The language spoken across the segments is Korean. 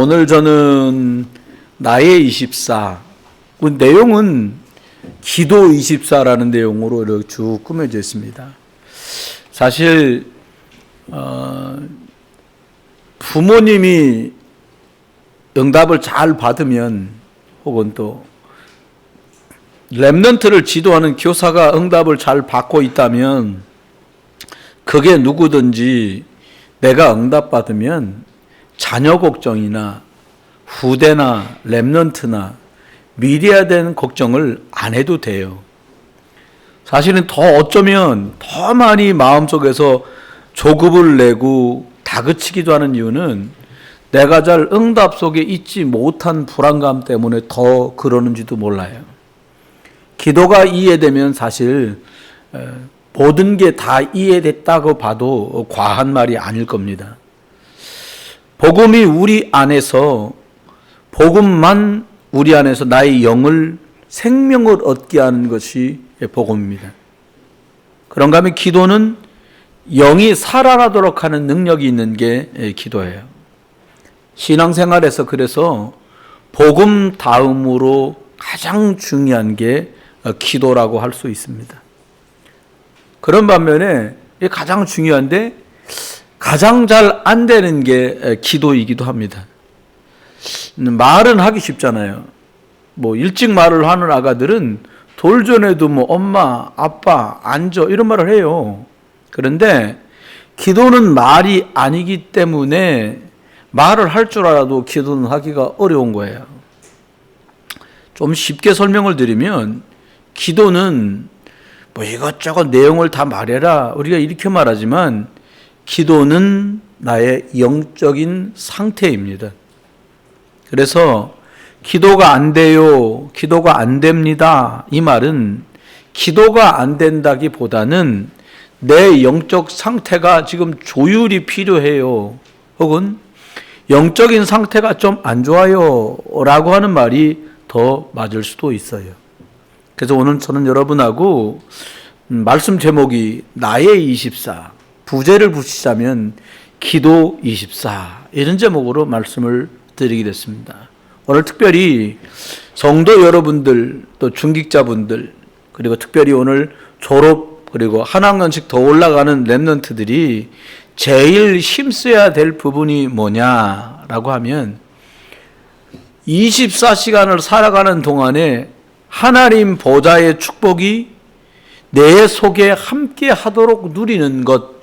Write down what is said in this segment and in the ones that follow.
오늘 저는 나의 24, 그 내용은 기도 24라는 내용으로 이렇게 쭉 꾸며져 있습니다. 사실 부모님이 응답을 잘 받으면, 혹은 또 렘넌트를 지도하는 교사가 응답을 잘 받고 있다면, 그게 누구든지 내가 응답받으면 자녀 걱정이나 후대나 렘넌트나 미래에 대한 걱정을 안 해도 돼요. 사실은 더 어쩌면 더 많이 마음속에서 조급을 내고 다그치기도 하는 이유는 내가 잘 응답 속에 있지 못한 불안감 때문에 더 그러는지도 몰라요. 기도가 이해되면 사실 모든 게 다 이해됐다고 봐도 과한 말이 아닐 겁니다. 복음이 우리 안에서, 복음만 우리 안에서 나의 영을, 생명을 얻게 하는 것이 복음입니다. 그런가 하면 기도는 영이 살아나도록 하는 능력이 있는 게 기도예요. 신앙생활에서 그래서 복음 다음으로 가장 중요한 게 기도라고 할 수 있습니다. 그런 반면에 가장 중요한데 가장 잘 안 되는 게 기도이기도 합니다. 말은 하기 쉽잖아요. 일찍 말을 하는 아가들은 돌전에도 엄마, 아빠, 앉아 이런 말을 해요. 그런데 기도는 말이 아니기 때문에 말을 할 줄 알아도 기도는 하기가 어려운 거예요. 좀 쉽게 설명을 드리면 기도는 이것저것 내용을 다 말해라, 우리가 이렇게 말하지만 기도는 나의 영적인 상태입니다. 그래서 기도가 안 돼요, 기도가 안 됩니다, 이 말은 기도가 안 된다기보다는 내 영적 상태가 지금 조율이 필요해요, 혹은 영적인 상태가 좀 안 좋아요 라고 하는 말이 더 맞을 수도 있어요. 그래서 오늘 저는 여러분하고 말씀 제목이 나의 24, 부제를 붙이자면 기도 24, 이런 제목으로 말씀을 드리게 됐습니다. 오늘 특별히 성도 여러분들, 또 중직자분들, 그리고 특별히 오늘 졸업 그리고 한 학년씩 더 올라가는 렘넌트들이 제일 힘써야 될 부분이 뭐냐라고 하면 24시간을 살아가는 동안에 하나님 보좌의 축복이 내 속에 함께 하도록 누리는 것,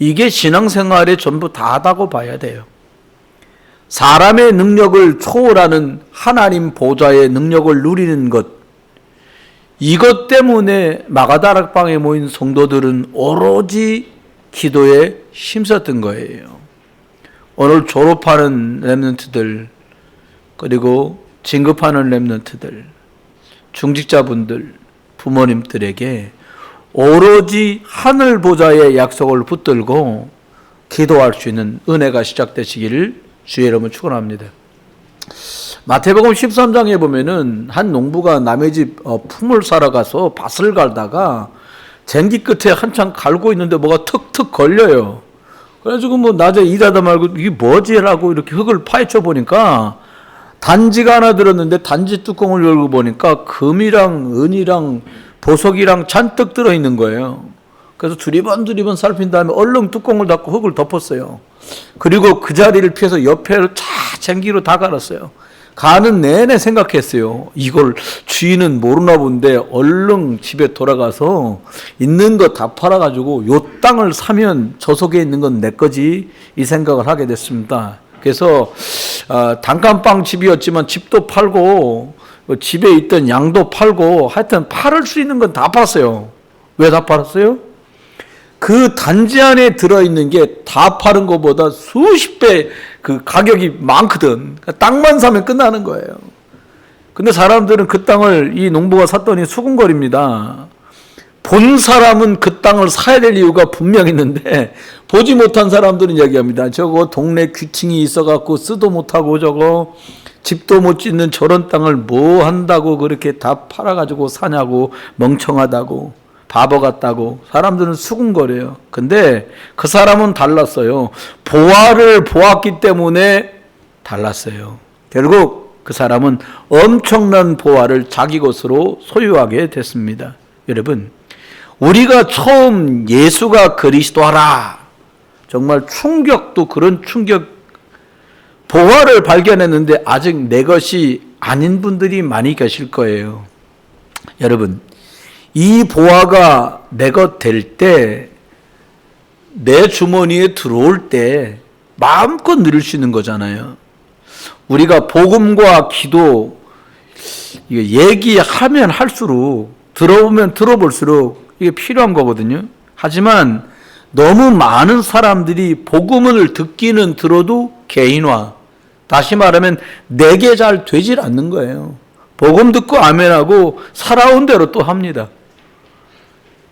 이게 신앙생활의 전부 다하다고 봐야 돼요. 사람의 능력을 초월하는 하나님 보좌의 능력을 누리는 것, 이것 때문에 마가다락방에 모인 성도들은 오로지 기도에 힘썼던 거예요. 오늘 졸업하는 렘넌트들, 그리고 진급하는 렘넌트들, 중직자분들, 부모님들에게 오로지 하늘 보좌의 약속을 붙들고 기도할 수 있는 은혜가 시작되시기를 주의 이름으로 축원합니다. 마태복음 13장에 보면은 한 농부가 남의 집 품을 사러 가서 밭을 갈다가 쟁기 끝에 한참 갈고 있는데 뭐가 툭툭 걸려요. 그래가지고 낮에 일하다 말고 이게 뭐지라고 이렇게 흙을 파헤쳐 보니까 단지가 하나 들었는데 단지 뚜껑을 열고 보니까 금이랑 은이랑 보석이랑 잔뜩 들어있는 거예요. 그래서 두리번 살핀 다음에 얼른 뚜껑을 닫고 흙을 덮었어요. 그리고 그 자리를 피해서 옆에를 쟁기로 다 갈았어요. 가는 내내 생각했어요. 이걸 주인은 모르나 본데 얼른 집에 돌아가서 있는 거 다 팔아가지고 요 땅을 사면 저 속에 있는 건 내 거지, 이 생각을 하게 됐습니다. 그래서 단칸방 집이었지만 집도 팔고 집에 있던 양도 팔고 하여튼 팔을 수 있는 건 다 팔았어요. 왜 다 팔았어요? 그 단지 안에 들어있는 게 다 파는 것보다 수십 배 그 가격이 많거든. 땅만 사면 끝나는 거예요. 근데 사람들은 그 땅을, 이 농부가 샀더니 수군거립니다. 본 사람은 그 땅을 사야 될 이유가 분명 있는데 보지 못한 사람들은 얘기합니다. 저거 동네 귀퉁이 있어갖고 쓰도 못하고 저거 집도 못 짓는 저런 땅을 뭐 한다고 그렇게 다 팔아가지고 사냐고, 멍청하다고, 바보 같다고 사람들은 수군거려요. 근데 그 사람은 달랐어요. 보화를 보았기 때문에 달랐어요. 결국 그 사람은 엄청난 보화를 자기 것으로 소유하게 됐습니다. 여러분, 우리가 처음 예수가 그리스도라, 정말 충격도 그런 충격, 보화를 발견했는데 아직 내 것이 아닌 분들이 많이 계실 거예요. 여러분, 이 보화가 내 것 될 때, 내 주머니에 들어올 때 마음껏 누릴 수 있는 거잖아요. 우리가 복음과 기도, 얘기하면 할수록, 들어보면 들어볼수록 이게 필요한 거거든요. 하지만 너무 많은 사람들이 복음을 듣기는 들어도 개인화, 다시 말하면 내게 잘 되질 않는 거예요. 복음 듣고 아멘하고 살아온 대로 또 합니다.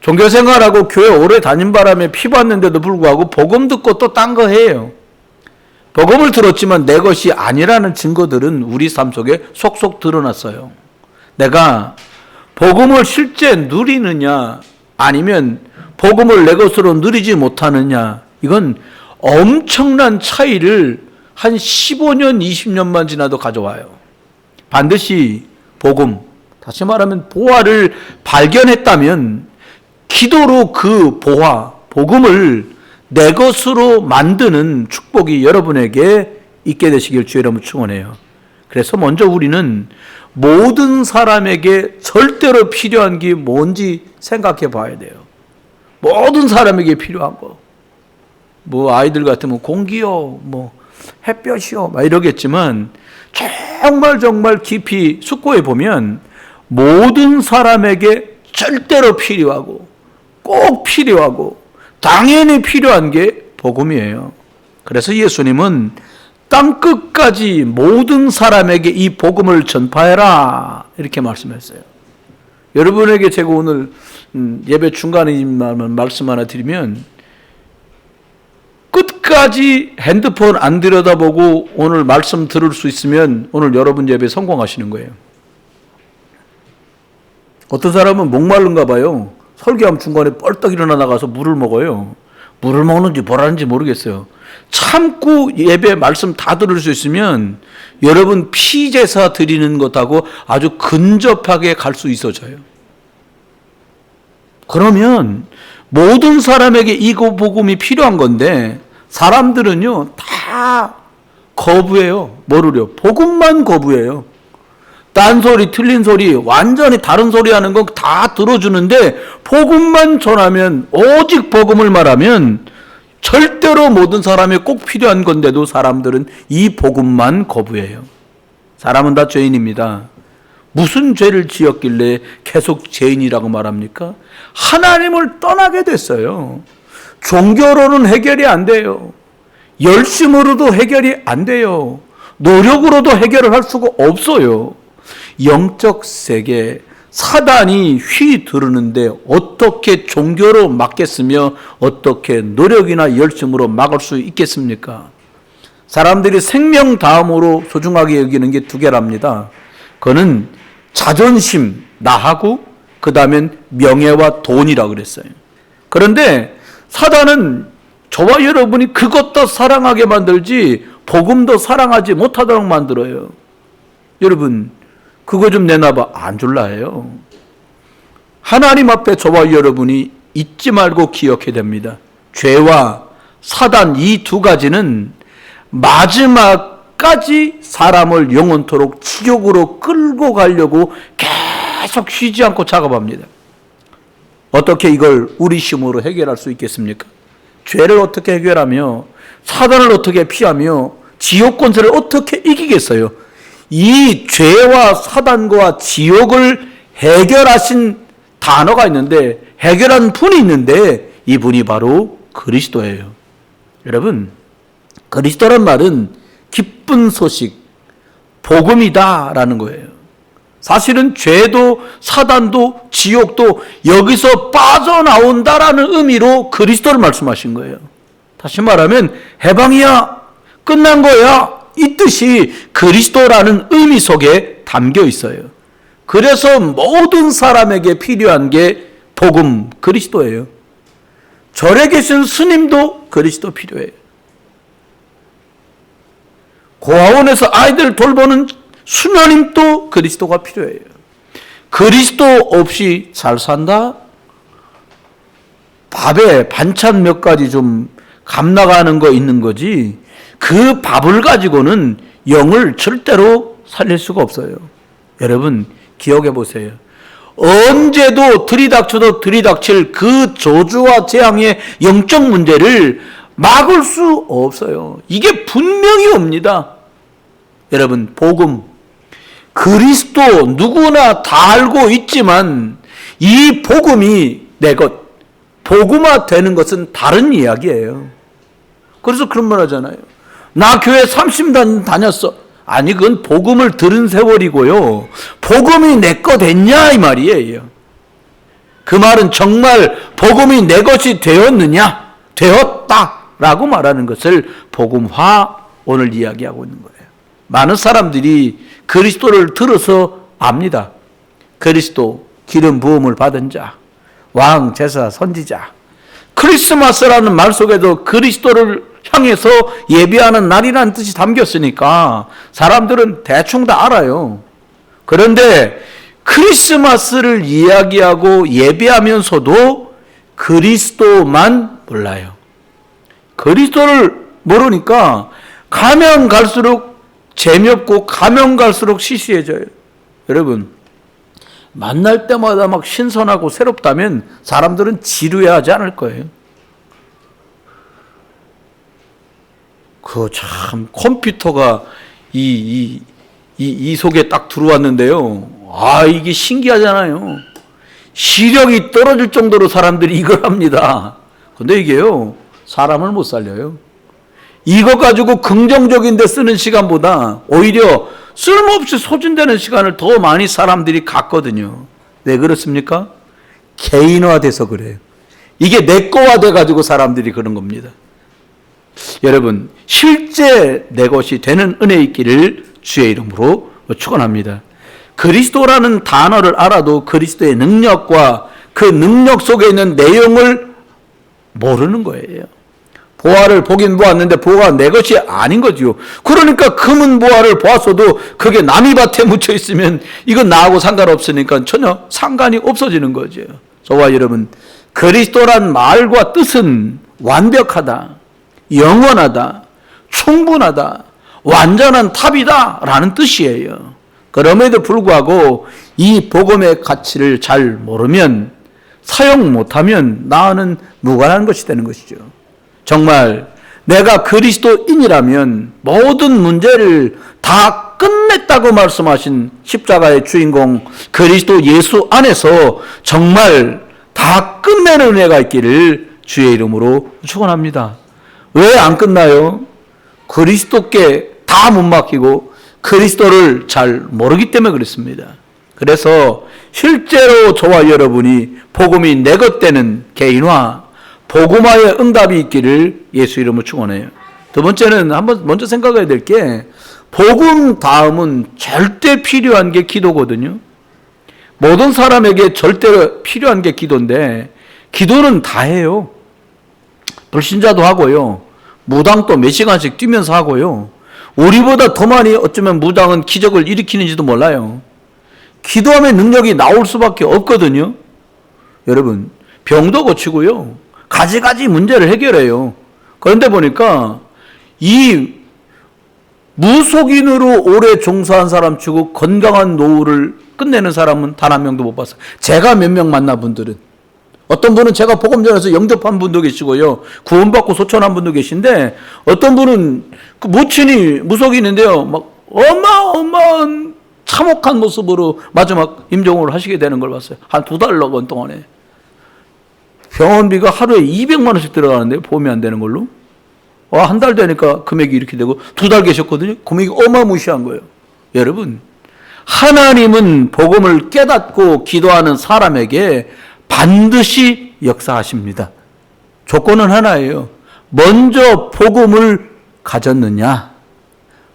종교생활하고 교회 오래 다닌 바람에 피 봤는데도 불구하고 복음 듣고 또 딴 거 해요. 복음을 들었지만 내 것이 아니라는 증거들은 우리 삶 속에 속속 드러났어요. 내가 복음을 실제 누리느냐 아니면 복음을 내 것으로 누리지 못하느냐, 이건 엄청난 차이를 한 15년, 20년만 지나도 가져와요. 반드시 복음, 다시 말하면 보화를 발견했다면 기도로 그 보화, 복음을 내 것으로 만드는 축복이 여러분에게 있게 되시길 주의 이름으로 축원해요. 그래서 먼저 우리는 모든 사람에게 절대로 필요한 게 뭔지 생각해 봐야 돼요. 모든 사람에게 필요한 거. 뭐 아이들 같으면 공기요, 뭐 햇볕이요, 막 이러겠지만 정말 깊이 숙고해 보면 모든 사람에게 절대로 필요하고 꼭 필요하고 당연히 필요한 게 복음이에요. 그래서 예수님은 땅끝까지 모든 사람에게 이 복음을 전파해라, 이렇게 말씀했어요. 여러분에게 제가 오늘 예배 중간에 말씀 하나 드리면, 끝까지 핸드폰 안 들여다보고 오늘 말씀 들을 수 있으면 오늘 여러분 예배 성공하시는 거예요. 어떤 사람은 목마른가 봐요. 설교하면 중간에 뻘떡 일어나 나가서 물을 먹어요. 물을 먹는지 뭘 하는지 모르겠어요. 참고 예배 말씀 다 들을 수 있으면 여러분 피제사 드리는 것하고 아주 근접하게 갈 수 있어져요. 그러면 모든 사람에게 이 복음이 필요한 건데 사람들은요 다 거부해요. 뭐를요? 복음만 거부해요. 딴소리, 틀린 소리, 완전히 다른 소리 하는 건 다 들어주는데 복음만 전하면, 오직 복음을 말하면 절대로 모든 사람이 꼭 필요한 건데도 사람들은 이 복음만 거부해요. 사람은 다 죄인입니다. 무슨 죄를 지었길래 계속 죄인이라고 말합니까? 하나님을 떠나게 됐어요. 종교로는 해결이 안 돼요. 열심으로도 해결이 안 돼요. 노력으로도 해결을 할 수가 없어요. 영적 세계, 사단이 휘두르는데 어떻게 종교로 막겠으며 어떻게 노력이나 열심으로 막을 수 있겠습니까? 사람들이 생명 다음으로 소중하게 여기는 게 두 개랍니다. 그거는 자존심, 나하고 그 다음엔 명예와 돈이라고 그랬어요. 그런데 사단은 저와 여러분이 그것도 사랑하게 만들지 복음도 사랑하지 못하도록 만들어요. 여러분 그거 좀 내놔봐, 안 줄라 해요. 하나님 앞에 저와 여러분이 잊지 말고 기억해야 됩니다. 죄와 사단 이 두 가지는 마지막까지 사람을 영원토록 지옥으로 끌고 가려고 계속 쉬지 않고 작업합니다. 어떻게 이걸 우리 힘으로 해결할 수 있겠습니까? 죄를 어떻게 해결하며 사단을 어떻게 피하며 지옥 권세를 어떻게 이기겠어요? 이 죄와 사단과 지옥을 해결하신 단어가 있는데, 해결한 분이 있는데 이분이 바로 그리스도예요. 여러분, 그리스도란 말은 기쁜 소식, 복음이다라는 거예요. 사실은 죄도 사단도 지옥도 여기서 빠져나온다라는 의미로 그리스도를 말씀하신 거예요. 다시 말하면 해방이야, 끝난 거야, 이 뜻이 그리스도라는 의미 속에 담겨 있어요. 그래서 모든 사람에게 필요한 게 복음, 그리스도예요. 절에 계신 스님도 그리스도 필요해요. 고아원에서 아이들 돌보는 수녀님도 그리스도가 필요해요. 그리스도 없이 잘 산다? 밥에 반찬 몇 가지 좀 값나가는 거 있는 거지, 그 밥을 가지고는 영을 절대로 살릴 수가 없어요. 여러분 기억해 보세요. 언제도 들이닥쳐도 들이닥칠 그 저주와 재앙의 영적 문제를 막을 수 없어요. 이게 분명히 옵니다. 여러분 복음, 그리스도 누구나 다 알고 있지만 이 복음이 내 것, 복음화 되는 것은 다른 이야기예요. 그래서 그런 말 하잖아요. 나 교회 30년 다녔어. 아니 그건 복음을 들은 세월이고요. 복음이 내 것 됐냐 이 말이에요. 그 말은 정말 복음이 내 것이 되었느냐? 되었다라고 말하는 것을 복음화 오늘 이야기하고 있는 거예요. 많은 사람들이 그리스도를 들어서 압니다. 그리스도, 기름 부음을 받은 자, 왕, 제사, 선지자. 크리스마스라는 말 속에도 그리스도를 향해서 예배하는 날이라는 뜻이 담겼으니까 사람들은 대충 다 알아요. 그런데 크리스마스를 이야기하고 예배하면서도 그리스도만 몰라요. 그리스도를 모르니까 가면 갈수록 재미없고 가면 갈수록 시시해져요. 여러분 만날 때마다 막 신선하고 새롭다면 사람들은 지루해하지 않을 거예요. 그 참 컴퓨터가 이 속에 딱 들어왔는데요. 아 이게 신기하잖아요. 시력이 떨어질 정도로 사람들이 이걸 합니다. 근데 이게요 사람을 못 살려요. 이거 가지고 긍정적인 데 쓰는 시간보다 오히려 쓸모없이 소진되는 시간을 더 많이 사람들이 갖거든요. 왜 그렇습니까? 개인화돼서 그래요. 이게 내 거화 돼가지고 사람들이 그런 겁니다. 여러분 실제 내 것이 되는 은혜 있기를 주의 이름으로 축원합니다. 그리스도라는 단어를 알아도 그리스도의 능력과 그 능력 속에 있는 내용을 모르는 거예요. 보화를 보긴 보았는데 보화가 내 것이 아닌 거지요. 그러니까 금은 보화를 보았어도 그게 남이 밭에 묻혀 있으면 이건 나하고 상관없으니까 전혀 상관이 없어지는 거죠. 저와 여러분 그리스도란 말과 뜻은 완벽하다, 영원하다, 충분하다, 완전한 탑이다 라는 뜻이에요. 그럼에도 불구하고 이 복음의 가치를 잘 모르면, 사용 못하면 나는 무관한 것이 되는 것이죠. 정말 내가 그리스도인이라면 모든 문제를 다 끝냈다고 말씀하신 십자가의 주인공 그리스도 예수 안에서 정말 다 끝내는 은혜가 있기를 주의 이름으로 축원합니다. 왜 안 끝나요? 그리스도께 다 못 맡기고 그리스도를 잘 모르기 때문에 그렇습니다. 그래서 실제로 저와 여러분이 복음이 내 것 되는 개인화, 복음화의 응답이 있기를 예수 이름으로 축원해요. 두 번째는 한번 먼저 생각해야 될 게, 복음 다음은 절대 필요한 게 기도거든요. 모든 사람에게 절대로 필요한 게 기도인데, 기도는 다 해요. 불신자도 하고요, 무당도 몇 시간씩 뛰면서 하고요, 우리보다 더 많이 어쩌면 무당은 기적을 일으키는지도 몰라요. 기도하면 능력이 나올 수밖에 없거든요. 여러분 병도 고치고요, 가지가지 문제를 해결해요. 그런데 보니까 이 무속인으로 오래 종사한 사람 치고 건강한 노후를 끝내는 사람은 단 한 명도 못 봤어요. 제가 몇 명 만난 분들은, 어떤 분은 제가 복음 전해서 영접한 분도 계시고요, 구원받고 소천한 분도 계신데, 어떤 분은 그 모친이 무속인인데요, 막 어마어마한 참혹한 모습으로 마지막 임종을 하시게 되는 걸 봤어요. 한 2달 동안에. 병원비가 하루에 200만 원씩 들어가는데요, 보험이 안 되는 걸로. 한 달 되니까 금액이 이렇게 되고, 2달 계셨거든요. 금액이 어마무시한 거예요. 여러분, 하나님은 복음을 깨닫고 기도하는 사람에게 반드시 역사하십니다. 조건은 하나예요. 먼저 복음을 가졌느냐.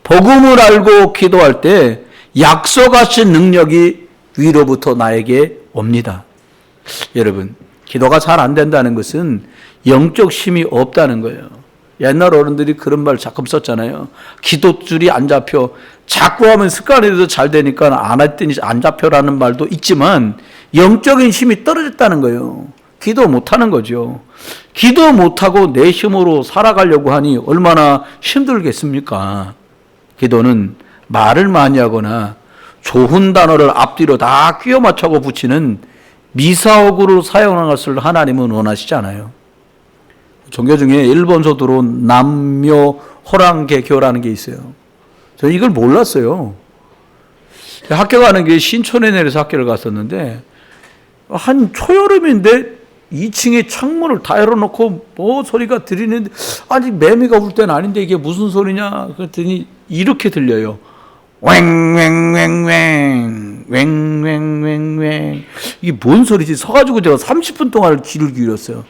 복음을 알고 기도할 때 약속하신 능력이 위로부터 나에게 옵니다. 여러분, 기도가 잘 안 된다는 것은 영적 힘이 없다는 거예요. 옛날 어른들이 그런 말 가끔 썼잖아요. 기도줄이 안 잡혀. 자꾸 하면 습관이 돼서 잘 되니까 안 했더니 안 잡혀라는 말도 있지만 영적인 힘이 떨어졌다는 거예요. 기도 못하는 거죠. 기도 못하고 내 힘으로 살아가려고 하니 얼마나 힘들겠습니까? 기도는 말을 많이 하거나 좋은 단어를 앞뒤로 다 끼워 맞춰고 붙이는 미사오구를 사용하는 것을 하나님은 원하시지 않아요. 종교 중에 일본서 들어온 남묘 호랑개교라는 게 있어요. 저는 이걸 몰랐어요. 학교 가는 게 신촌에 내려서 학교를 갔었는데 한 초여름인데 2층에 창문을 다 열어놓고 뭐 소리가 들리는데 아직 매미가 울 때는 아닌데 이게 무슨 소리냐 그랬더니 이렇게 들려요. 왱왱왱왱 왱왱왱왱 이게 뭔 소리지? 서가지고 제가 30분 동안 귀를 기울였어요.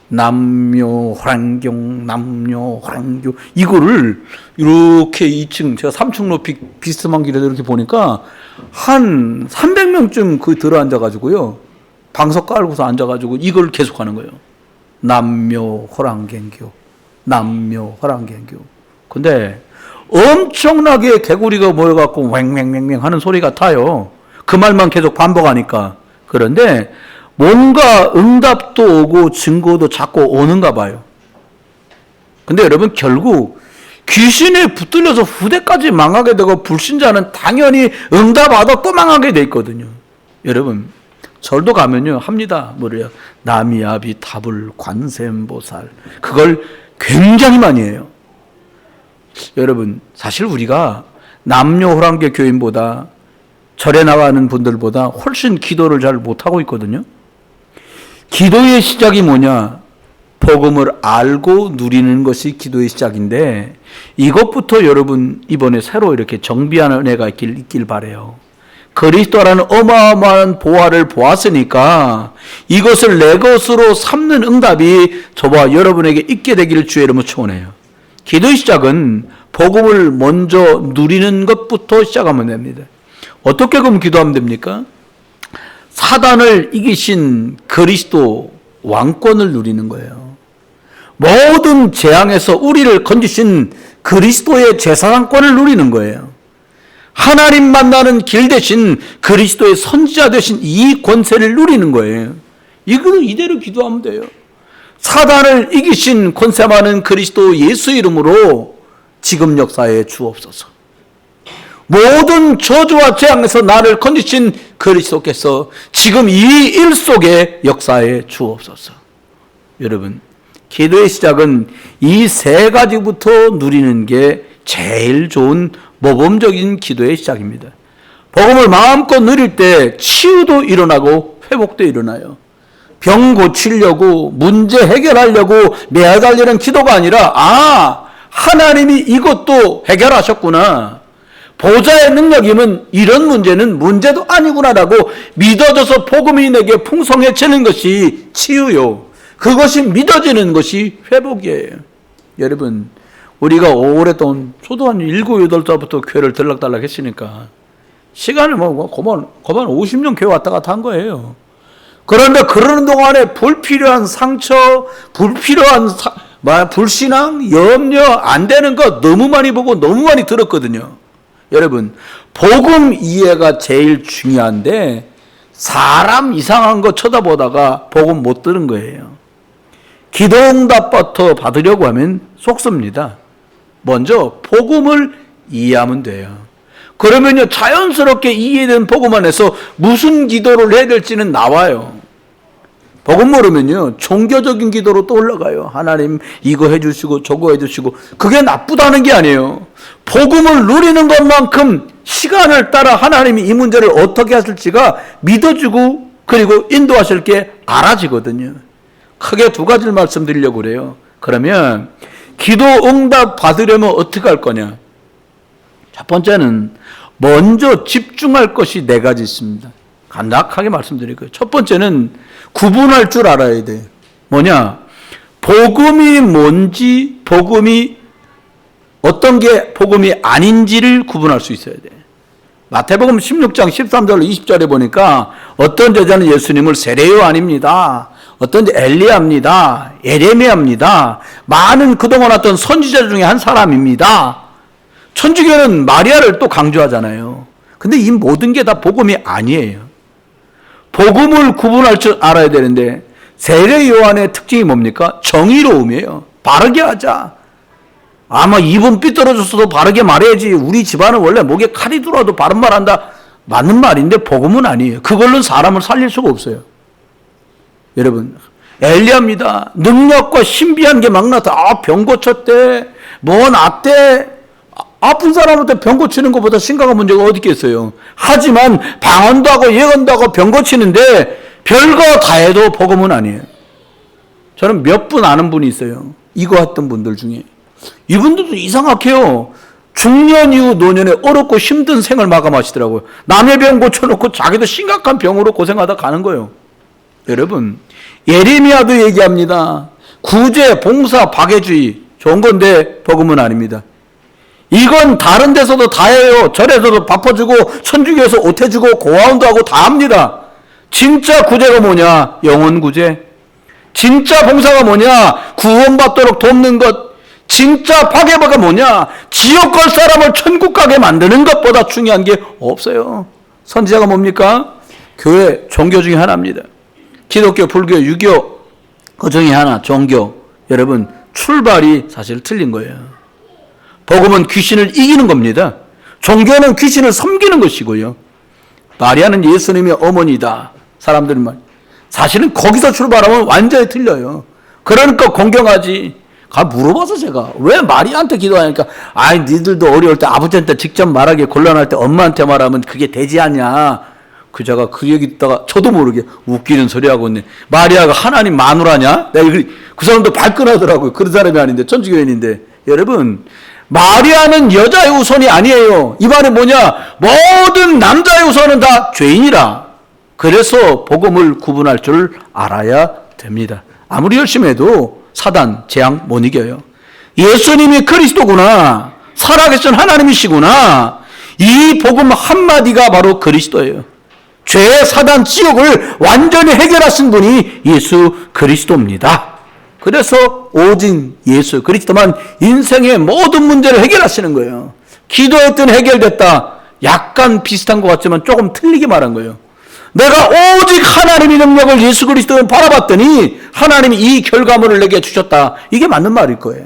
남묘 호랑경 남묘 호랑교 이거를 이렇게 2층 제가 3층 높이 비스듬한 길에서 이렇게 보니까 한 300명쯤 그 들어 앉아가지고요 방석 깔고서 앉아가지고 이걸 계속하는 거예요. 남묘 호랑경교 남묘 호랑경교. 근데 엄청나게 개구리가 모여갖고 왱왱왱왱 하는 소리 같아요. 그 말만 계속 반복하니까. 그런데 뭔가 응답도 오고 증거도 자꾸 오는가 봐요. 근데 여러분 결국 귀신에 붙들려서 후대까지 망하게 되고 불신자는 당연히 응답 받아 또 망하게 돼 있거든요. 여러분 절도 가면요 합니다. 뭐래요? 나미야비 타불 관세음보살 그걸 굉장히 많이 해요. 여러분 사실 우리가 남녀 호랑개 교인보다 절에 나가는 분들보다 훨씬 기도를 잘 못하고 있거든요. 기도의 시작이 뭐냐? 복음을 알고 누리는 것이 기도의 시작인데 이것부터 여러분 이번에 새로 이렇게 정비하는 은혜가 있길 바라요. 그리스도라는 어마어마한 보화를 보았으니까 이것을 내 것으로 삼는 응답이 저와 여러분에게 있게 되기를 주의 이름으로 축원해요. 기도의 시작은 복음을 먼저 누리는 것부터 시작하면 됩니다. 어떻게 그럼 기도하면 됩니까? 사단을 이기신 그리스도 왕권을 누리는 거예요. 모든 재앙에서 우리를 건지신 그리스도의 제사장권을 누리는 거예요. 하나님 만나는 길 대신 그리스도의 선지자 되신 이 권세를 누리는 거예요. 이거는 이대로 기도하면 돼요. 사단을 이기신 권세 많은 그리스도 예수 이름으로 지금 역사에 주옵소서. 모든 저주와 재앙에서 나를 건지신 그리스도께서 지금 이 일 속에 역사에 주옵소서. 여러분, 기도의 시작은 이 세 가지부터 누리는 게 제일 좋은 모범적인 기도의 시작입니다. 복음을 마음껏 누릴 때 치유도 일어나고 회복도 일어나요. 병 고치려고 문제 해결하려고 매달리는 기도가 아니라 하나님이 이것도 해결하셨구나. 보좌의 능력이면 이런 문제는 문제도 아니구나라고 믿어져서 복음이 내게 풍성해지는 것이 치유요. 그것이 믿어지는 것이 회복이에요. 여러분 우리가 오랫동안 저도 한 7, 8살부터 교회를 들락달락 했으니까 시간을 고만 50년 교회 왔다 갔다 한 거예요. 그런데 그러는 동안에 불필요한 상처, 불필요한 불신앙, 염려, 안 되는 것 너무 많이 보고 너무 많이 들었거든요. 여러분, 복음 이해가 제일 중요한데 사람 이상한 거 쳐다보다가 복음 못 들은 거예요. 기도응답부터 받으려고 하면 속습니다. 먼저 복음을 이해하면 돼요. 그러면요 자연스럽게 이해된 복음 안에서 무슨 기도를 해야 될지는 나와요. 복음 모르면요 종교적인 기도로 또 올라가요. 하나님 이거 해주시고 저거 해주시고. 그게 나쁘다는 게 아니에요. 복음을 누리는 것만큼 시간을 따라 하나님이 이 문제를 어떻게 하실지가 믿어지고 그리고 인도하실 게 알아지거든요. 크게 두 가지를 말씀드리려고 그래요. 그러면 기도 응답 받으려면 어떻게 할 거냐? 첫 번째는 먼저 집중할 것이 네 가지 있습니다. 간략하게 말씀드릴 거예요. 첫 번째는 구분할 줄 알아야 돼요. 뭐냐? 복음이 뭔지, 복음이 어떤 게 복음이 아닌지를 구분할 수 있어야 돼요. 마태복음 16장 13절 20절에 보니까 어떤 제자는 예수님을 세례요 아닙니다. 어떤 엘리야입니다. 예레미야입니다. 많은 그동안 왔던 선지자 중에 한 사람입니다. 천주교는 마리아를 또 강조하잖아요. 근데 이 모든 게 다 복음이 아니에요. 복음을 구분할 줄 알아야 되는데 세례 요한의 특징이 뭡니까? 정의로움이에요. 바르게 하자. 아마 입은 삐뚤어졌어도 바르게 말해야지. 우리 집안은 원래 목에 칼이 들어와도 바른 말 한다. 맞는 말인데 복음은 아니에요. 그걸로는 사람을 살릴 수가 없어요. 여러분, 엘리야입니다. 능력과 신비한 게 막 나타. 병 고쳤대. 뭐 났대. 아픈 사람한테 병 고치는 것보다 심각한 문제가 어디 있겠어요. 하지만 방언도 하고 예언도 하고 병 고치는데 별거 다 해도 복음은 아니에요. 저는 몇 분 아는 분이 있어요. 이거 했던 분들 중에. 이분들도 이상하게요. 중년 이후 노년에 어렵고 힘든 생을 마감하시더라고요. 남의 병 고쳐놓고 자기도 심각한 병으로 고생하다 가는 거예요. 여러분, 예레미야도 얘기합니다. 구제, 봉사, 박애주의 좋은 건데 복음은 아닙니다. 이건 다른 데서도 다 해요. 절에서도 바꿔주고 천주교에서 옷 해주고 고아원도 하고 다 합니다. 진짜 구제가 뭐냐? 영혼 구제. 진짜 봉사가 뭐냐? 구원받도록 돕는 것. 진짜 박애가 뭐냐? 지옥 갈 사람을 천국 가게 만드는 것보다 중요한 게 없어요. 선지자가 뭡니까? 교회, 종교 중에 하나입니다. 기독교, 불교, 유교 그 중에 하나, 종교. 여러분, 출발이 사실 틀린 거예요. 복음은 귀신을 이기는 겁니다. 종교는 귀신을 섬기는 것이고요. 마리아는 예수님의 어머니다. 사람들이 말. 사실은 거기서 출발하면 완전히 틀려요. 그러니까 공경하지. 물어봐서 제가 왜 마리아한테 기도하니까 니들도 어려울 때 아버지한테 직접 말하기 곤란할 때 엄마한테 말하면 그게 되지 않냐. 그자가 그 얘기 듣다가 저도 모르게 웃기는 소리 하고 있네. 마리아가 하나님 마누라냐? 그 사람도 발끈하더라고요. 그런 사람이 아닌데 천주교인인데. 여러분, 마리아는 여자의 우선이 아니에요. 이 말이 뭐냐? 모든 남자의 우선은 다 죄인이라. 그래서 복음을 구분할 줄 알아야 됩니다. 아무리 열심히 해도 사단, 재앙 못 이겨요. 예수님이 그리스도구나. 살아계신 하나님이시구나. 이 복음 한마디가 바로 그리스도예요. 죄, 사단, 지옥을 완전히 해결하신 분이 예수 그리스도입니다. 그래서 오직 예수 그리스도만 인생의 모든 문제를 해결하시는 거예요. 기도했더니 해결됐다. 약간 비슷한 것 같지만 조금 틀리게 말한 거예요. 내가 오직 하나님의 능력을 예수 그리스도에 바라봤더니 하나님이 이 결과물을 내게 주셨다. 이게 맞는 말일 거예요.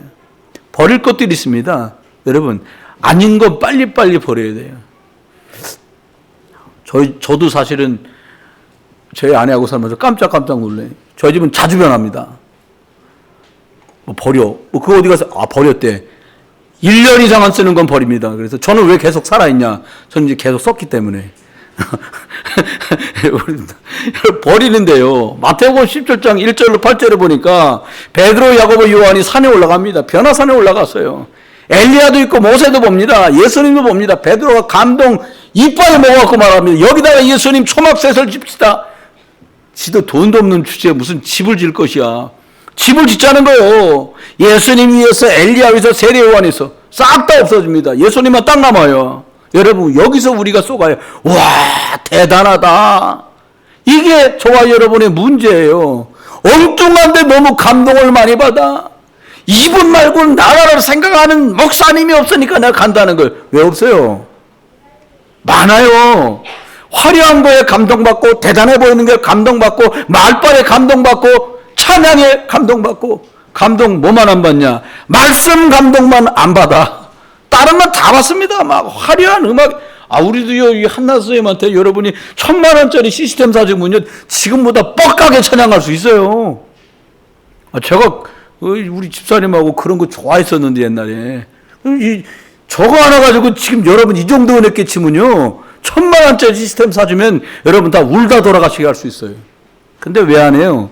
버릴 것들이 있습니다. 여러분, 아닌 건 빨리빨리 버려야 돼요. 저도 사실은 저희 아내하고 살면서 깜짝깜짝 놀래요. 저희 집은 자주 변합니다. 버려. 그거 어디 가서, 버렸대. 1년 이상 안 쓰는 건 버립니다. 그래서 저는 왜 계속 살아있냐? 저는 이제 계속 썼기 때문에. 버리는데요. 마태복음 17장 1절로 8절을 보니까 베드로, 야고보, 요한이 산에 올라갑니다. 변화산에 올라갔어요. 엘리야도 있고 모세도 봅니다. 예수님도 봅니다. 베드로가 감동 이빨에 먹어갖고 말합니다. 여기다가 예수님 초막셋을 집시다. 지도 돈도 없는 주제에 무슨 집을 질 것이야. 집을 짓자는 거예요. 예수님 위해서, 엘리야 위해서, 세례 요한에서 싹 다 없어집니다. 예수님만 딱 남아요. 여러분, 여기서 우리가 쏘가요. 와, 대단하다. 이게 저와 여러분의 문제예요. 엉뚱한데 너무 감동을 많이 받아. 이분 말고 나라를 생각하는 목사님이 없으니까 내가 간다는 걸. 왜 없어요? 많아요. 화려한 거에 감동받고, 대단해 보이는 게 감동받고, 말빨에 감동받고, 찬양에 감동받고. 감동 뭐만 안 받냐? 말씀 감동만 안 받아. 다른 건 다 받습니다. 막 화려한 음악. 우리도요, 이 한나선생님한테 여러분이 1000만원짜리 시스템 사주면요, 지금보다 뻑하게 찬양할 수 있어요. 제가 우리 집사님하고 그런 거 좋아했었는데 옛날에 저거 하나 가지고 지금 여러분 이 정도 은혜께 치면요 1000만원짜리 시스템 사주면 여러분 다 울다 돌아가시게 할 수 있어요. 근데 왜 안 해요?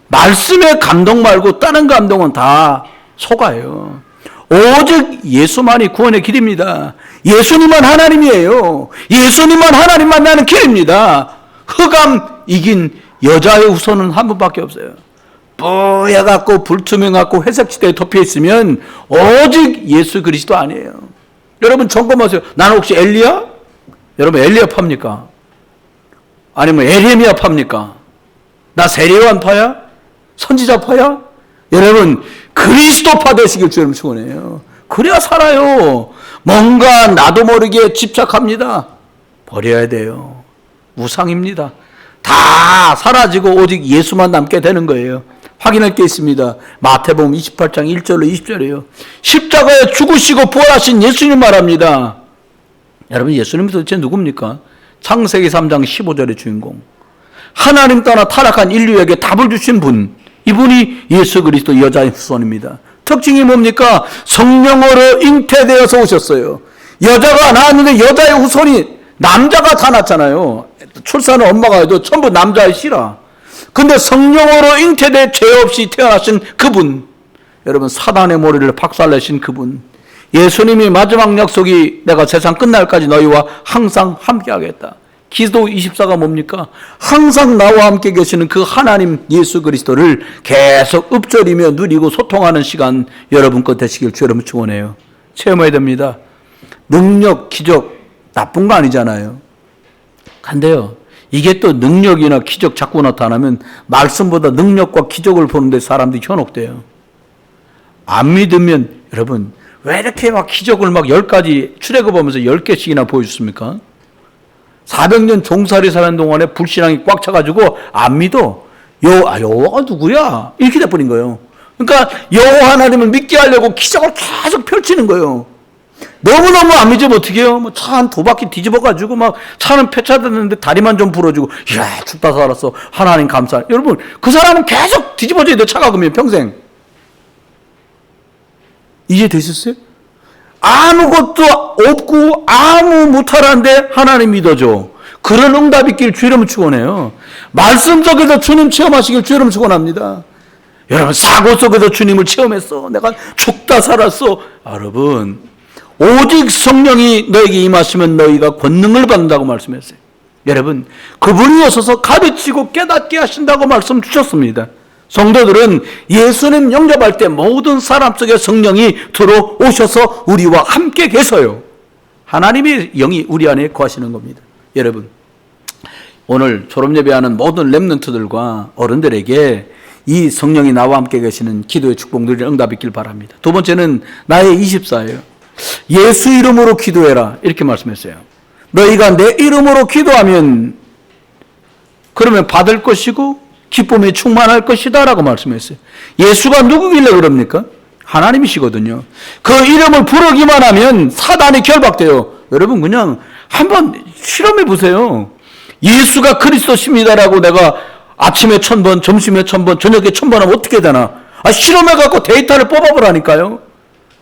말씀의 감동 말고 다른 감동은 다 속아요. 오직 예수만이 구원의 길입니다. 예수님만 하나님이에요. 예수님만 하나님 만나는 길입니다. 흑암 이긴 여자의 후손은 한 분밖에 없어요. 뽀얗고 불투명하고 회색지대에 덮여있으면 오직 예수 그리스도 아니에요. 여러분 점검하세요. 나는 혹시 엘리야? 여러분 엘리야 팝니까? 아니면 에레미야 팝니까? 나 세례요한 파야? 선지자파야? 여러분, 그리스도파 되시길 주님 축원해요. 그래야 살아요. 뭔가 나도 모르게 집착합니다. 버려야 돼요. 우상입니다. 다 사라지고 오직 예수만 남게 되는 거예요. 확인할 게 있습니다. 마태복음 28장 1절로 20절이에요. 십자가에 죽으시고 부활하신 예수님 말합니다. 여러분, 예수님이 도대체 누굽니까? 창세기 3장 15절의 주인공. 하나님 따라 타락한 인류에게 답을 주신 분. 이분이 예수 그리스도 여자의 후손입니다. 특징이 뭡니까? 성령으로 잉태되어서 오셨어요. 여자가 낳았는데 여자의 후손이 남자가 다 낳잖아요. 출산은 엄마가 해도 전부 남자의 씨라. 근데 성령으로 잉태돼 죄 없이 태어나신 그분, 여러분 사단의 머리를 박살내신 그분, 예수님이 마지막 약속이 내가 세상 끝날까지 너희와 항상 함께하겠다. 기도 24가 뭡니까? 항상 나와 함께 계시는 그 하나님 예수 그리스도를 계속 읊조리며 누리고 소통하는 시간 여러분 것 되시길 주 여러분 축원해요. 체험해야 됩니다. 능력, 기적 나쁜 거 아니잖아요. 근데요, 이게 또 능력이나 기적 자꾸 나타나면 말씀보다 능력과 기적을 보는데 사람들이 현혹돼요. 안 믿으면 여러분 왜 이렇게 막 기적을 막 10가지 출애굽하면서 10개씩이나 보여줬습니까? 400년 종살이 사는 동안에 불신앙이 꽉 차가지고 안 믿어. 여호와가 누구야? 이렇게 돼버린 거예요. 그러니까 여호와 하나님을 믿게 하려고 기적을 계속 펼치는 거예요. 너무너무 안 믿으면 어떻게 해요? 뭐 차 한 2바퀴 뒤집어가지고 막 차는 폐차됐는데 다리만 좀 부러지고, 이야, 죽다 살았어. 하나님 감사. 여러분, 그 사람은 계속 뒤집어져야 돼, 차가 그러면 평생. 이해되셨어요? 아무것도 없고 아무 못하는데 하나님 믿어줘. 그런 응답 있길 주 이름 축원해요. 말씀 속에서 주님 체험하시길 주 이름 축원합니다. 여러분, 사고 속에서 주님을 체험했어. 내가 죽다 살았어. 여러분, 오직 성령이 너에게 임하시면 너희가 권능을 받는다고 말씀했어요. 여러분, 그분이 오셔서 가르치고 깨닫게 하신다고 말씀 주셨습니다. 성도들은 예수님 영접할 때 모든 사람 속에 성령이 들어오셔서 우리와 함께 계셔요. 하나님의 영이 우리 안에 거하시는 겁니다. 여러분, 오늘 졸업예배하는 모든 렘넌트들과 어른들에게 이 성령이 나와 함께 계시는 기도의 축복 누리는 응답이 있길 바랍니다. 두 번째는 나의 24예요. 예수 이름으로 기도해라, 이렇게 말씀했어요. 너희가 내 이름으로 기도하면 그러면 받을 것이고 기쁨이 충만할 것이다 라고 말씀했어요. 예수가 누구길래 그럽니까? 하나님이시거든요. 그 이름을 부르기만 하면 사단이 결박돼요. 여러분, 그냥 한번 실험해 보세요. 예수가 그리스도십니다라고 내가 아침에 1000번, 점심에 1000번, 저녁에 1000번 하면 어떻게 되나? 실험해갖고 데이터를 뽑아보라니까요.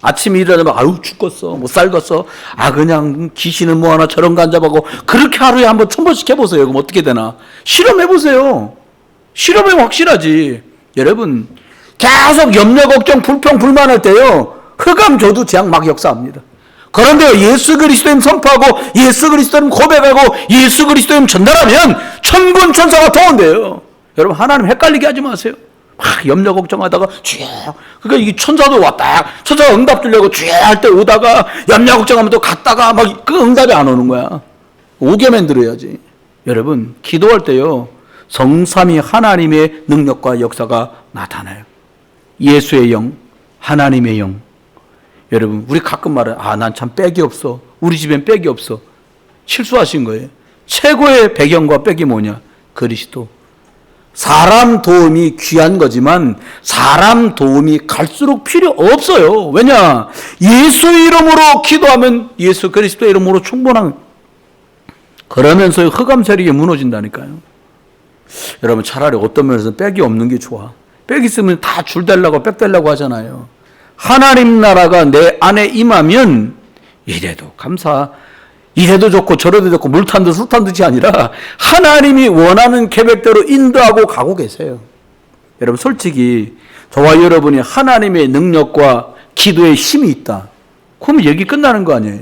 아침에 일어나면 아유 죽겠어, 못 살겠어, 그냥 귀신은 뭐 하나 저런 간잡하고, 그렇게 하루에 한번 1000번씩 해보세요. 그럼 어떻게 되나? 실험해보세요. 실험하면 확실하지. 여러분, 계속 염려, 걱정, 불평, 불만할 때요, 흑암 저도 재앙 막 역사합니다. 그런데 예수 그리스도임 선포하고 예수 그리스도임 고백하고 예수 그리스도임 전달하면 천군 천사가 도운돼요. 여러분, 하나님 헷갈리게 하지 마세요. 막 염려 걱정하다가 주여, 그러니까 이 천사도 왔다, 천사가 응답 주려고 주여 할 때 오다가 염려 걱정하면 또 갔다가 막 그 응답이 안 오는 거야. 오게만 들어야지. 여러분, 기도할 때요, 성삼위 하나님의 능력과 역사가 나타나요. 예수의 영, 하나님의 영. 여러분, 우리 가끔 말해요. 난 참 백이 없어. 우리 집엔 백이 없어. 실수하신 거예요. 최고의 배경과 백이 뭐냐? 그리스도. 사람 도움이 귀한 거지만 사람 도움이 갈수록 필요 없어요. 왜냐? 예수 이름으로 기도하면 예수 그리스도 이름으로 충분한, 그러면서 흑암 세력이 무너진다니까요. 여러분, 차라리 어떤 면에서 백이 없는 게 좋아. 백 있으면 다 줄 달라고 백 달라고 하잖아요. 하나님 나라가 내 안에 임하면 이래도 감사, 이래도 좋고 저래도 좋고 물탄 듯 술탄 듯이 아니라 하나님이 원하는 계획대로 인도하고 가고 계세요. 여러분, 솔직히 저와 여러분이 하나님의 능력과 기도에 힘이 있다, 그러면 얘기 끝나는 거 아니에요.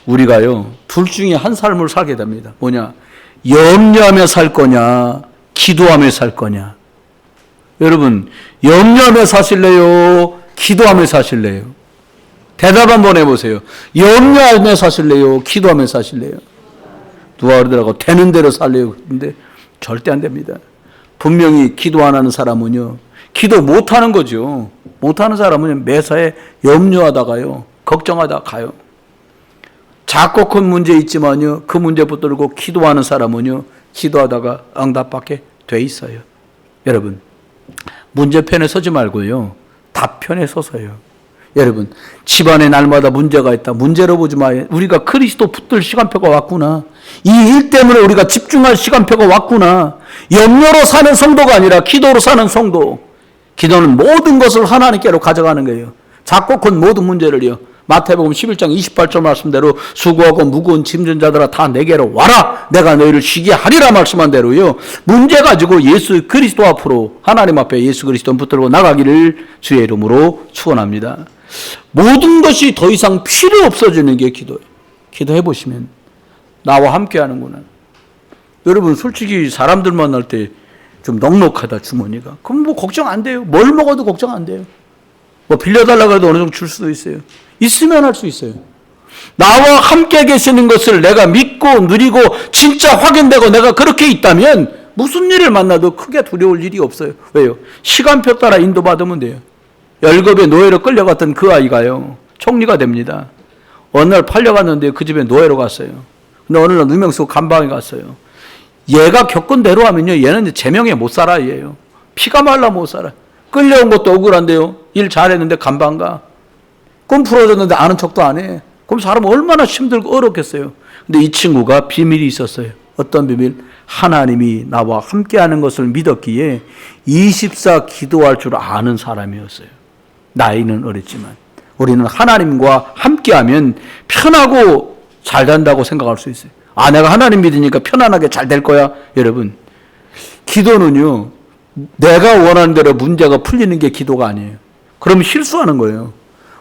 우리가요, 둘 중에 한 삶을 살게 됩니다. 뭐냐? 염려하며 살 거냐, 기도하며 살 거냐. 여러분, 염려하며 사실래요, 기도하며 사실래요? 대답 한번 해보세요. 염려하며 사실래요, 기도하며 사실래요? 누가 그러더라고, 되는 대로 살래요. 근데 절대 안 됩니다. 분명히 기도 안 하는 사람은요, 기도 못 하는 거죠. 못 하는 사람은 매사에 염려하다가요, 걱정하다 가요. 작고 큰 문제 있지만요, 그 문제 붙들고 기도하는 사람은요, 기도하다가 응답받게 돼 있어요. 여러분, 문제편에 서지 말고요, 답편에 서서요. 여러분, 집안에 날마다 문제가 있다. 문제로 보지 마요. 우리가 그리스도 붙들 시간표가 왔구나. 이 일 때문에 우리가 집중할 시간표가 왔구나. 염려로 사는 성도가 아니라 기도로 사는 성도. 기도는 모든 것을 하나님께로 가져가는 거예요. 작고 큰 모든 문제를요. 마태복음 11장 28절 말씀대로 수고하고 무거운 짐진 자들아 다 내게로 와라. 내가 너희를 쉬게 하리라 말씀한 대로요. 문제 가지고 예수 그리스도 앞으로 하나님 앞에 예수 그리스도 붙들고 나가기를 주의 이름으로 축원합니다. 모든 것이 더 이상 필요 없어지는 게 기도예요. 기도해 보시면 나와 함께 하는구나. 여러분 솔직히 사람들 만날 때 좀 넉넉하다 주머니가. 그럼 뭐 걱정 안 돼요. 뭘 먹어도 걱정 안 돼요. 뭐 빌려달라고 해도 어느 정도 줄 수도 있어요. 있으면 할 수 있어요. 나와 함께 계시는 것을 내가 믿고 누리고 진짜 확인되고 내가 그렇게 있다면 무슨 일을 만나도 크게 두려울 일이 없어요. 왜요? 시간표 따라 인도받으면 돼요. 열겁의 노예로 끌려갔던 그 아이가요, 총리가 됩니다. 어느 날 팔려갔는데 그 집에 노예로 갔어요. 근데 어느 날 누명 쓰고 감방에 갔어요. 얘가 겪은 대로 하면요, 얘는 제명에 못 살아, 얘예요. 피가 말라 못 살아. 끌려온 것도 억울한데요. 일 잘했는데 감방 가. 꿈 풀어줬는데 아는 척도 안 해. 그럼 사람 얼마나 힘들고 어렵겠어요. 근데 이 친구가 비밀이 있었어요. 어떤 비밀? 하나님이 나와 함께하는 것을 믿었기에 24 기도할 줄 아는 사람이었어요. 나이는 어렸지만 우리는 하나님과 함께하면 편하고 잘 된다고 생각할 수 있어요. 아, 내가 하나님 믿으니까 편안하게 잘 될 거야. 여러분, 기도는요, 내가 원하는 대로 문제가 풀리는 게 기도가 아니에요. 그럼 실수하는 거예요.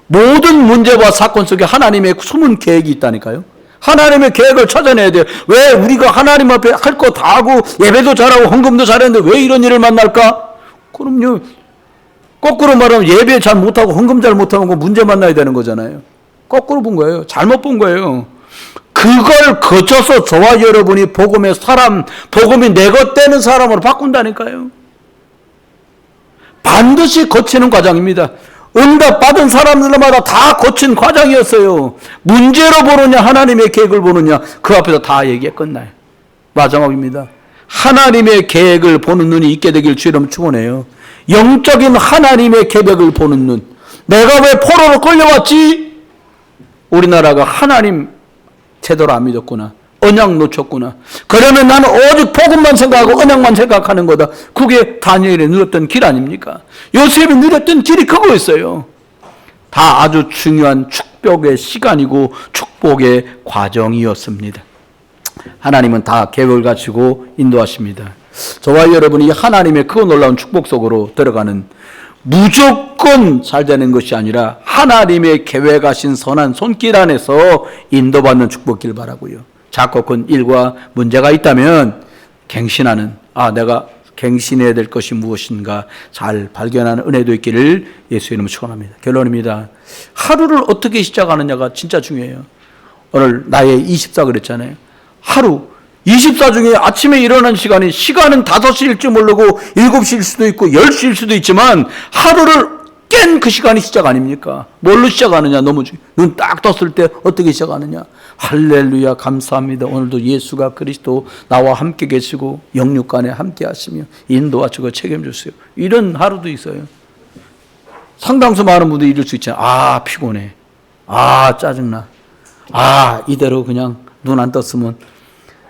모든 문제와 사건 속에 하나님의 숨은 계획이 있다니까요. 하나님의 계획을 찾아내야 돼요. 왜 우리가 하나님 앞에 할 거 다 하고 예배도 잘하고 헌금도 잘했는데 왜 이런 일을 만날까? 그럼요, 거꾸로 말하면 예배 잘 못하고 헌금 잘 못하는 거 문제 만나야 되는 거잖아요. 거꾸로 본 거예요. 잘못 본 거예요. 그걸 거쳐서 저와 여러분이 복음의 사람, 복음이 내 것 되는 사람으로 바꾼다니까요. 반드시 거치는 과정입니다. 응답 받은 사람들마다 다 거친 과정이었어요. 문제로 보느냐 하나님의 계획을 보느냐, 그 앞에서 다 얘기가 끝나요. 마지막입니다. 하나님의 계획을 보는 눈이 있게 되길 주님 축원해요. 영적인 하나님의 계획을 보는 눈. 내가 왜 포로로 끌려왔지? 우리나라가 하나님 제대로 안 믿었구나. 언약 놓쳤구나. 그러면 나는 오직 복음만 생각하고 언약만 생각하는 거다. 그게 다니엘이 누렸던 길 아닙니까? 요셉이 누렸던 길이 그거였어요. 다 아주 중요한 축복의 시간이고 축복의 과정이었습니다. 하나님은 다 계획을 가지고 인도하십니다. 저와 여러분이 하나님의 그 놀라운 축복 속으로 들어가는, 무조건 잘 되는 것이 아니라 하나님의 계획하신 선한 손길 안에서 인도받는 축복길 바라고요. 작고 큰 일과 문제가 있다면 갱신하는, 내가 갱신해야 될 것이 무엇인가 잘 발견하는 은혜도 있기를 예수 이름으로 축원합니다. 결론입니다. 하루를 어떻게 시작하느냐가 진짜 중요해요. 오늘 나의 24 그랬잖아요. 하루 24 중에 아침에 일어나는 시간은 5시일 줄 모르고 7시일 수도 있고 10시일 수도 있지만 하루를 깬 그 시간이 시작 아닙니까? 뭘로 시작하느냐? 눈 딱 떴을 때 어떻게 시작하느냐? 할렐루야, 감사합니다. 오늘도 예수가 그리스도 나와 함께 계시고 영육간에 함께 하시며 인도하시고 책임주세요. 이런 하루도 있어요. 상당수 많은 분들이 이럴 수 있잖아요. 피곤해. 짜증나. 이대로 그냥 눈 안 떴으면,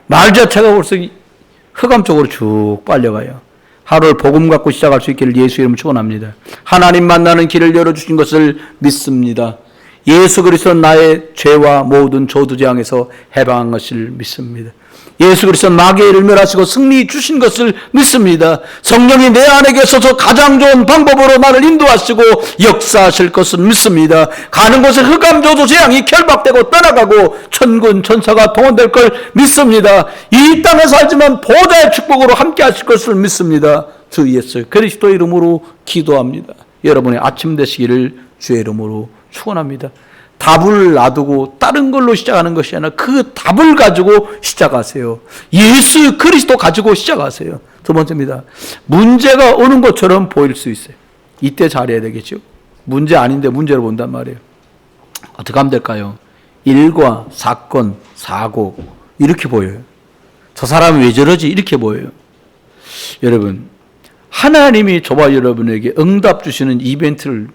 말 자체가 벌써 흑암 쪽으로 쭉 빨려가요. 하루를 복음 갖고 시작할 수 있기를 예수 이름으로 축원합니다. 하나님 만나는 길을 열어주신 것을 믿습니다. 예수 그리스도는 나의 죄와 모든 저주재앙에서 해방한 것을 믿습니다. 예수 그리스도는 마귀를 멸하시고 승리 주신 것을 믿습니다. 성령이 내 안에 계셔서 가장 좋은 방법으로 나를 인도하시고 역사하실 것을 믿습니다. 가는 곳에 흑암 저주 재앙이 결박되고 떠나가고 천군 천사가 동원될 걸 믿습니다. 이 땅에 살지만 보좌의 축복으로 함께 하실 것을 믿습니다. 주 예수 그리스도 이름으로 기도합니다. 여러분의 아침 되시기를 주의 이름으로 축원합니다. 답을 놔두고 다른 걸로 시작하는 것이 아니라 그 답을 가지고 시작하세요. 예수 그리스도 가지고 시작하세요. 두 번째입니다. 문제가 오는 것처럼 보일 수 있어요. 이때 잘해야 되겠죠. 문제 아닌데 문제로 본단 말이에요. 어떻게 하면 될까요? 일과 사건, 사고 이렇게 보여요. 저 사람이 왜 저러지? 이렇게 보여요. 여러분, 하나님이 저와 여러분에게 응답 주시는 이벤트를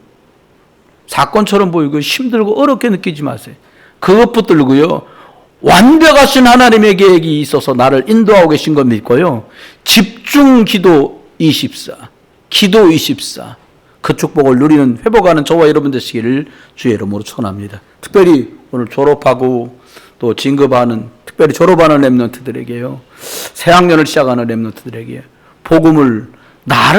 사건처럼 보이고 힘들고 어렵게 느끼지 마세요. 그것 붙들고요. 완벽하신 하나님의 계획이 있어서 나를 인도하고 계신 걸 믿고요. 집중 기도 24, 기도 24, 그 축복을 누리는 회복하는 저와 여러분 되시기를 주의 이름으로 축원합니다. 특별히 오늘 졸업하고 또 진급하는, 특별히 졸업하는 렘넌트들에게요. 새 학년을 시작하는 렘넌트들에게 복음을 나를